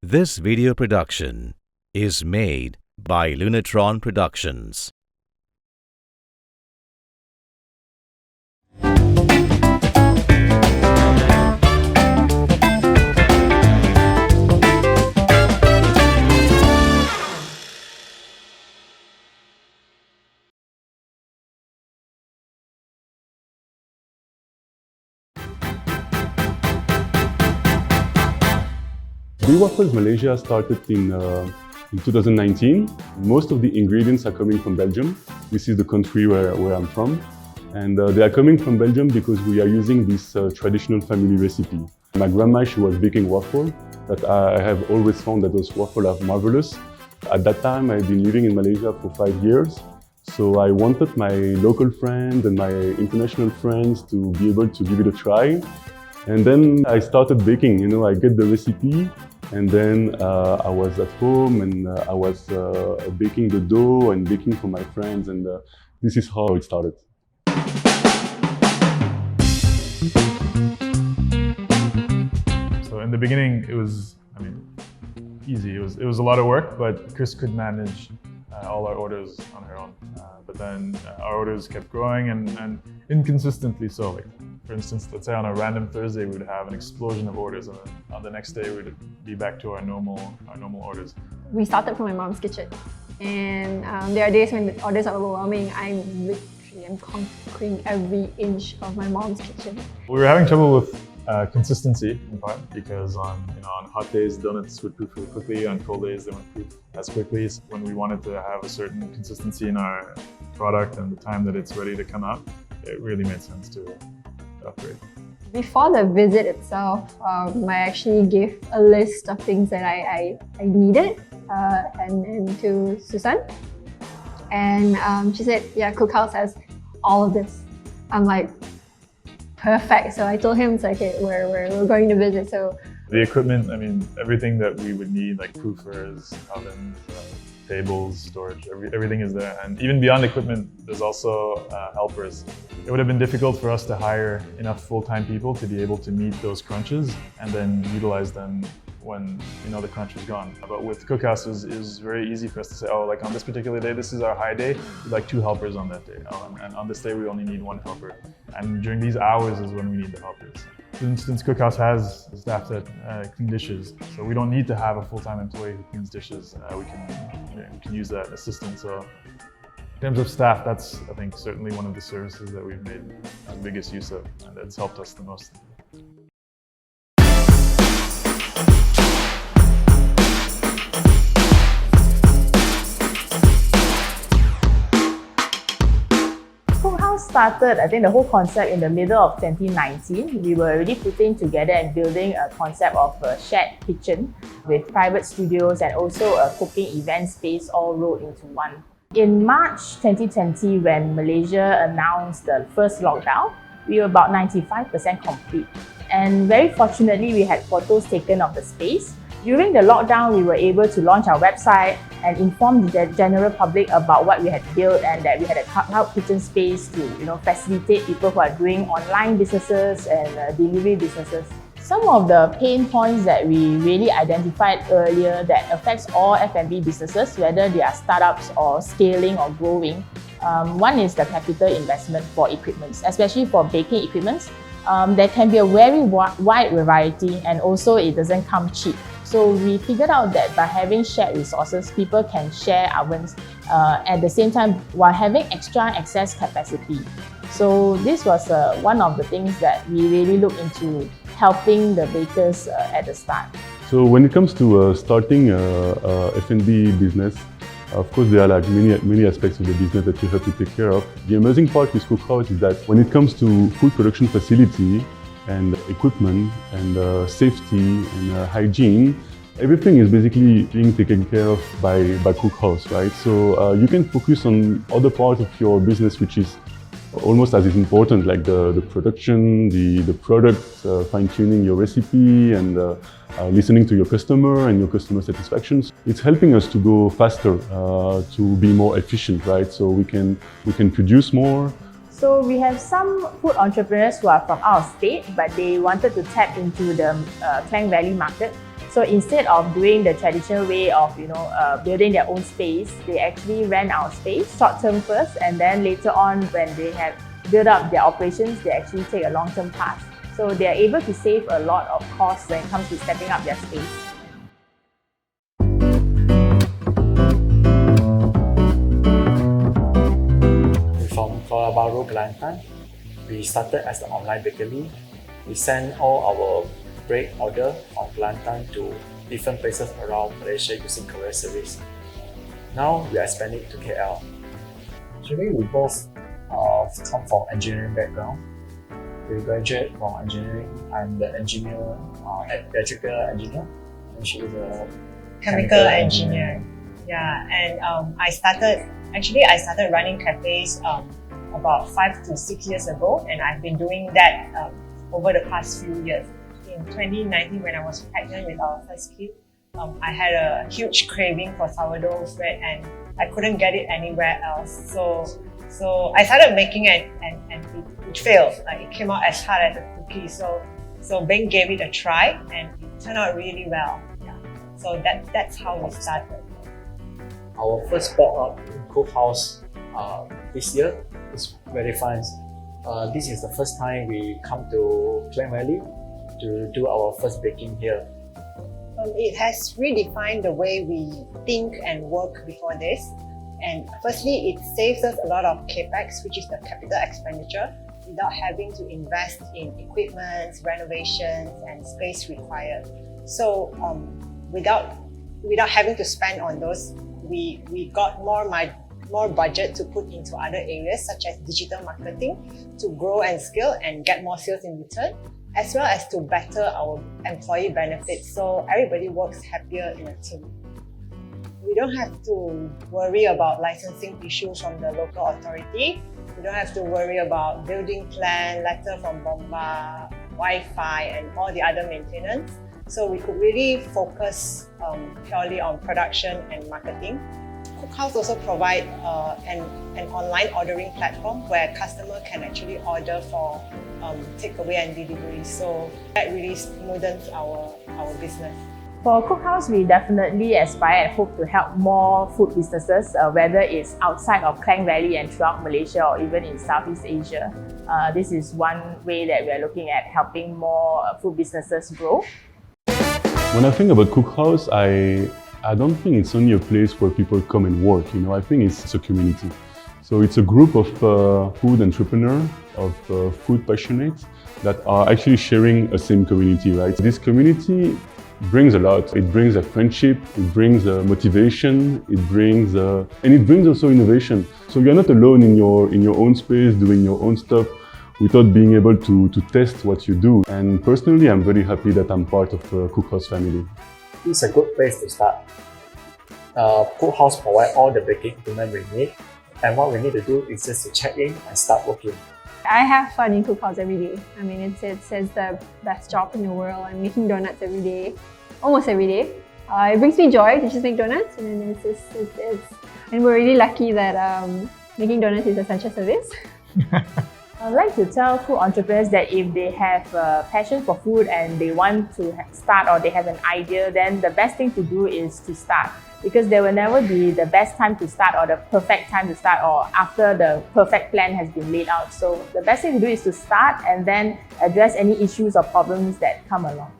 This video production is made by Lunatron Productions. Waffles Malaysia started in 2019. Most of the ingredients are coming from Belgium. This is the country where I'm from. And they are coming from Belgium because we are using this traditional family recipe. My grandma, she was baking waffle, that I have always found that those waffles are marvelous. At that time, I've been living in Malaysia for 5 years. So I wanted my local friends and my international friends to be able to give it a try. And then I started baking, I get the recipe. And then I was at home and I was baking the dough and baking for my friends, and this is how it started. So in the beginning, it was, easy. It was a lot of work, but Chris could manage all our orders on her own. But then our orders kept growing and inconsistently so. Like, for instance, let's say on a random Thursday, we would have an explosion of orders, and then on the next day, we would be back to our normal orders. We started from my mom's kitchen, and there are days when the orders are overwhelming. I'm conquering every inch of my mom's kitchen. We were having trouble with consistency in part because on hot days donuts would proof really quickly, on cold days they wouldn't proof as quickly. So when we wanted to have a certain consistency in our product and the time that it's ready to come out, it really made sense to upgrade. Before the visit itself, I actually gave a list of things that I needed and to Susan, and she said, "Yeah, Cookhouse has all of this." I'm like, perfect. So I told him, it's like, okay, we're going to visit. So the equipment, everything that we would need, like proofers, ovens, tables, storage, everything is there. And even beyond equipment, there's also helpers. It would have been difficult for us to hire enough full-time people to be able to meet those crunches and then utilize them when the crunch is gone. But with Cookhouse, it was very easy for us to say, oh, like on this particular day, this is our high day, we'd like 2 helpers on that day. And on this day, we only need 1 helper. And during these hours is when we need the helpers. For instance, Cookhouse has staff that clean dishes, so we don't need to have a full-time employee who cleans dishes. We can use that assistant. So in terms of staff, that's, I think, certainly one of the services that we've made the biggest use of, and that's helped us the most. Started, I think the whole concept in the middle of 2019. We were already putting together and building a concept of a shared kitchen with private studios and also a cooking event space all rolled into one. In March 2020, when Malaysia announced the first lockdown, we were about 95% complete. And very fortunately, we had photos taken of the space. During the lockdown, we were able to launch our website and inform the general public about what we had built, and that we had a cloud kitchen space to facilitate people who are doing online businesses and delivery businesses. Some of the pain points that we really identified earlier that affects all F&B businesses, whether they are startups or scaling or growing. One is the capital investment for equipment, especially for baking equipment. There can be a very wide variety, and also it doesn't come cheap. So we figured out that by having shared resources, people can share ovens at the same time while having extra excess capacity. So this was one of the things that we really looked into helping the bakers at the start. So when it comes to starting a F&B business, of course, there are like many aspects of the business that you have to take care of. The amazing part with Cookhouse is that when it comes to food production facility and equipment and safety and hygiene, everything is basically being taken care of by Cookhouse, right? So you can focus on other parts of your business, which is almost as important, like the production, the product, fine-tuning your recipe, and listening to your customer and your customer satisfactions. It's helping us to go faster, to be more efficient, right? So we can produce more. So we have some food entrepreneurs who are from out of state, but they wanted to tap into the Klang Valley market. So instead of doing the traditional way of building their own space, they actually rent our space short term first, and then later on when they have built up their operations, they actually take a long-term pass. So they are able to save a lot of costs when it comes to setting up their space. From Kuala Baru, Kelantan, we started as an online bakery. We send all our bread order from Kelantan to different places around Malaysia using courier service. Now we are expanding to KL. Actually, we both come from engineering background. We graduate from engineering. I'm the engineer, electrical engineer, and she is a chemical engineer. Yeah, and I started running cafes about 5 to 6 years ago, and I've been doing that over the past few years. In 2019, when I was pregnant with our first kid, I had a huge craving for sourdough bread, and I couldn't get it anywhere else. So I started making it, and it failed. Like, it came out as hard as a cookie. So Ben gave it a try, and it turned out really well. Yeah. So that's how we started. Our first pop-up in Cookhouse this year is very fun. This is the first time we come to Klang Valley to do our first baking here. It has redefined the way we think and work before this. And firstly, it saves us a lot of capex, which is the capital expenditure, without having to invest in equipment, renovations, and space required. So without having to spend on those, we got more budget to put into other areas such as digital marketing to grow and scale and get more sales in return, as well as to better our employee benefits so everybody works happier in a team. We don't have to worry about licensing issues from the local authority. We don't have to worry about building plan, letter from Bomba, Wi-Fi, and all the other maintenance. So we could really focus purely on production and marketing. Cookhouse also provide an online ordering platform where customer can actually order for takeaway and delivery. So that really smoothens our business. For Cookhouse, we definitely aspire and hope to help more food businesses, whether it's outside of Klang Valley and throughout Malaysia or even in Southeast Asia. This is one way that we are looking at helping more food businesses grow. When I think about Cookhouse, I don't think it's only a place where people come and work. I think it's a community. So it's a group of food entrepreneurs, of food passionates that are actually sharing a same community, right? This community brings a lot. It brings a friendship, it brings a motivation, it brings also innovation. So you're not alone in your own space doing your own stuff without being able to test what you do. And personally, I'm very happy that I'm part of Cookhouse family. It's a good place to start. Cookhouse provides all the baking equipment we need, and what we need to do is just to check in and start working. I have fun in Cookhouse every day. I mean, it's the best job in the world. I'm making donuts every day, almost every day. It brings me joy to just make donuts, and and we're really lucky that making donuts is a essential service. I'd like to tell food entrepreneurs that if they have a passion for food and they want to start or they have an idea, then the best thing to do is to start. Because there will never be the best time to start or the perfect time to start or after the perfect plan has been laid out. So the best thing to do is to start and then address any issues or problems that come along.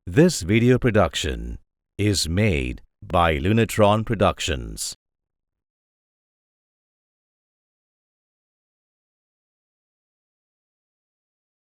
This video production is made by Lunatron Productions.